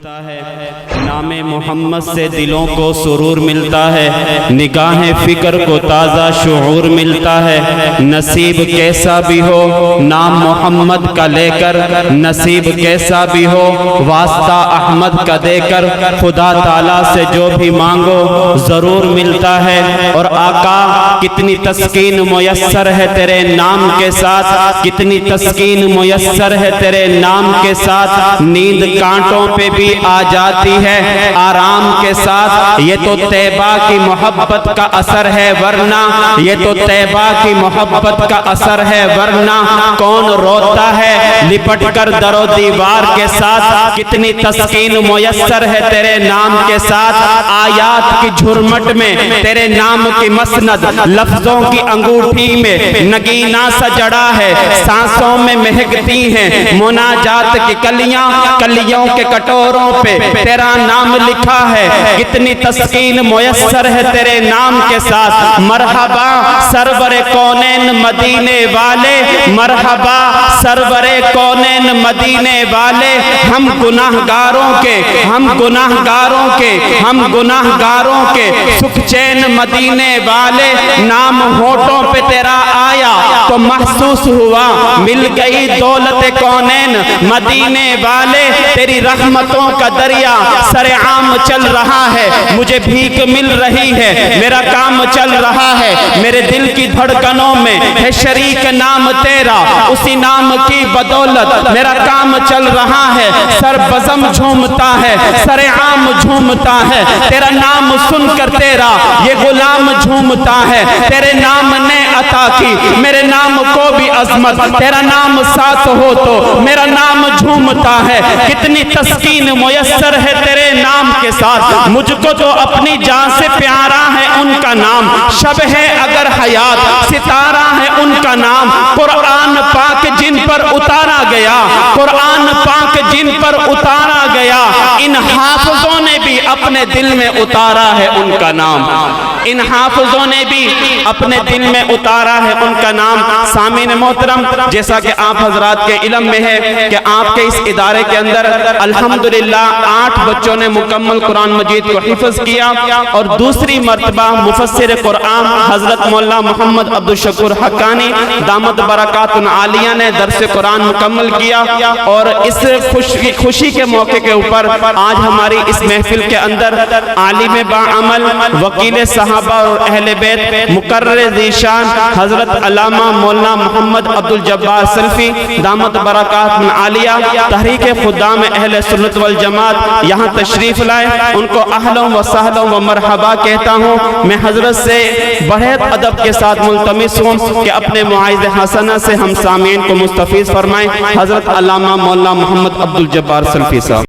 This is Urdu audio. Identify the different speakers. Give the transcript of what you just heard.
Speaker 1: ملتا ہے، نام محمد سے دلوں کو سرور ملتا ہے، نگاہ فکر کو تازہ شعور ملتا ہے۔ نصیب کیسا بھی ہو نام محمد کا لے کر، نصیب کیسا بھی ہو واسطہ احمد کا دے کر، خدا تعالیٰ سے جو بھی مانگو ضرور ملتا ہے۔ اور آقا کتنی تسکین میسر ہے تیرے نام کے ساتھ، کتنی تسکین میسر ہے تیرے نام کے ساتھ، نیند کانٹوں پہ بھی آ جاتی ہے آرام کے ساتھ۔ یہ تو طیبہ کی محبت کا اثر ہے ورنہ، یہ تو طیبہ کی محبت کا اثر ہے ورنہ، کون روتا ہے لپٹ کر در و دیوار کے ساتھ، کتنی تسکین میسر ہے تیرے نام کے ساتھ۔ آیات کی جھرمٹ میں تیرے نام کی مسند، لفظوں کی انگوٹھی میں نگینہ سا جڑا ہے، سانسوں میں مہکتی ہیں مناجات کی کلیاں، کلیوں کے کٹوروں پہ تیرا نام لکھا ہے، کتنی تسکین میسر ہے تیرے نام کے ساتھ۔ مرحبا سرور کونین مدینے والے، مرحبا سرور کونین مدینے والے، ہم گناہگاروں کے، ہم گناہگاروں کے، ہم گناہگاروں کے سکھ چین مدینے والے۔ نام ہونٹوں پہ تیرا آیا تو محسوس ہوا مل گئی دولت کونین مدینے والے۔ تیری رحمتوں کا دریا سر عام چل رہا ہے، مجھے بھیک مل رہی ہے، میرا کام چل رہا ہے، میرے دل کی دھڑکنوں میں ہے شریک نام تیرا، اسی نام کی بدولت میرا کام چل رہا ہے۔ سر بزم جھومتا ہے، سر عام جھومتا ہے، تیرا نام سن کر تیرا یہ غلام جھومتا ہے۔ تیرے نام نے عطا کی میرے نام کو بھی عظمت، تیرا نام ساتھ ہو تو میرا نام جھومتا ہے۔ کتنی تسکین میسر ہے تیرے نام کے ساتھ، مجھ کو تو اپنی جان سے پیارا ہے ان کا نام، شب ہے اگر حیات ستارہ ہے ان کا نام۔ قرآن پاک جن پر اتارا گیا، قرآن پاک جن پر اتارا گیا، ان حافظوں نے بھی اپنے دل میں اتارا ہے ان کا نام، ان حافظوں نے بھی اپنے دل میں اتارا ہے ان کا نام۔ سامعین محترم، جیسا کہ آپ حضرات کے علم میں ہے کہ آپ کے اس ادارے کے اندر الحمدللہ 8 بچوں نے مکمل قرآن مجید کو حفظ کیا، اور دوسری مرتبہ مفسر قرآن حضرت مولانا محمد عبدالشکور حقانی دامت برکات عالیہ نے درس قرآن مکمل کیا۔ اور اس خوشی کے موقع کے اوپر آج ہماری اس محفل کے اندر عالم باعمل، وکیل صحابہ اور اہل بیت، مقرر ذیشان حضرت علامہ مولانا محمد عبدالجبار سلفی دامت برکات عالیہ، تحریک خدام اہل سنت والجماعت یہاں تشریف لائے، ان کو اہلا و سہلا و مرحبا کہتا ہوں۔ میں حضرت سے بڑے ادب کے ساتھ ملتمس ہوں کہ اپنے معاذ حسنہ سے ہم سامعین کو مستفیض فرمائیں۔ حضرت علامہ مولانا محمد عبدالجبار سلفی صاحب۔